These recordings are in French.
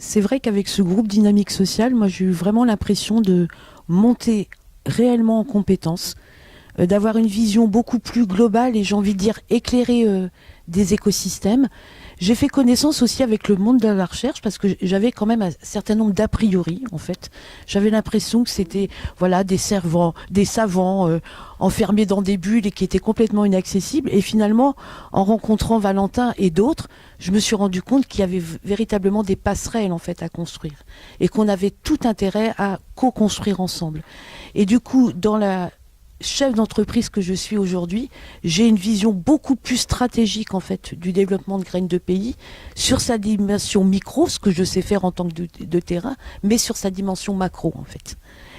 C'est vrai qu'avec ce groupe Dynamique Sociale, moi j'ai eu vraiment l'impression de monter réellement en compétences, d'avoir une vision beaucoup plus globale et j'ai envie de dire éclairée des écosystèmes. J'ai fait connaissance aussi avec le monde de la recherche parce que j'avais quand même un certain nombre d'a priori en fait. J'avais l'impression que c'était voilà des savants enfermés dans des bulles et qui étaient complètement inaccessibles. Et finalement, en rencontrant Valentin et d'autres, je me suis rendu compte qu'il y avait véritablement des passerelles en fait à construire et qu'on avait tout intérêt à co-construire ensemble. Et du coup, dans la chef d'entreprise que je suis aujourd'hui, j'ai une vision beaucoup plus stratégique en fait du développement de graines de pays sur sa dimension micro, ce que je sais faire en tant que de terrain, mais sur sa dimension macro en fait.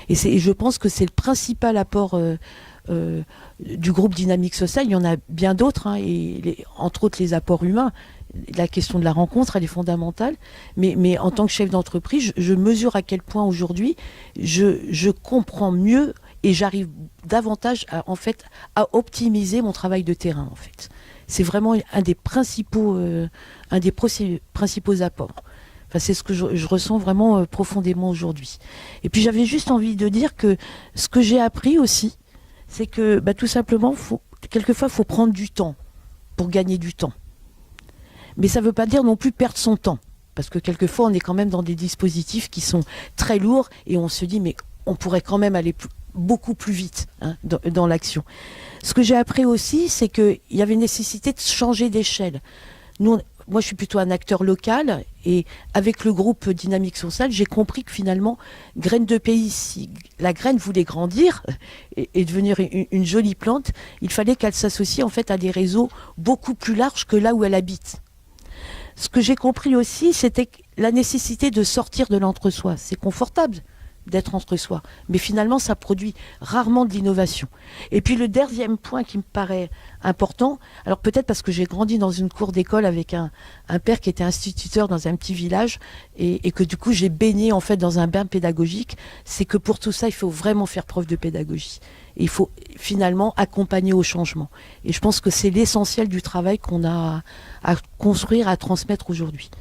Et je pense que c'est le principal apport du groupe Dynamique Sociale. Il y en a bien d'autres, hein, entre autres les apports humains. La question de la rencontre, elle est fondamentale. Mais en tant que chef d'entreprise, je mesure à quel point aujourd'hui je comprends mieux et j'arrive davantage en fait, à optimiser mon travail de terrain. En fait. C'est vraiment un des principaux apports. Enfin, c'est ce que je ressens vraiment profondément aujourd'hui. Et puis j'avais juste envie de dire que ce que j'ai appris aussi, c'est que tout simplement, quelquefois, il faut prendre du temps pour gagner du temps. Mais ça ne veut pas dire non plus perdre son temps. Parce que quelquefois, on est quand même dans des dispositifs qui sont très lourds et on se dit, mais on pourrait quand même aller beaucoup plus vite hein, dans l'action. Ce que j'ai appris aussi, c'est qu'il y avait nécessité de changer d'échelle. Moi, je suis plutôt un acteur local et avec le groupe Dynamique Sociale, j'ai compris que finalement, graine de pays, si la graine voulait grandir et devenir une jolie plante, il fallait qu'elle s'associe en fait à des réseaux beaucoup plus larges que là où elle habite. Ce que j'ai compris aussi, c'était la nécessité de sortir de l'entre-soi. C'est confortable d'être entre soi. Mais finalement, ça produit rarement de l'innovation. Et puis le deuxième point qui me paraît important, alors peut-être parce que j'ai grandi dans une cour d'école avec un père qui était instituteur dans un petit village et que du coup j'ai baigné en fait dans un bain pédagogique, c'est que pour tout ça, il faut vraiment faire preuve de pédagogie. Et il faut finalement accompagner au changement. Et je pense que c'est l'essentiel du travail qu'on a à construire, à transmettre aujourd'hui.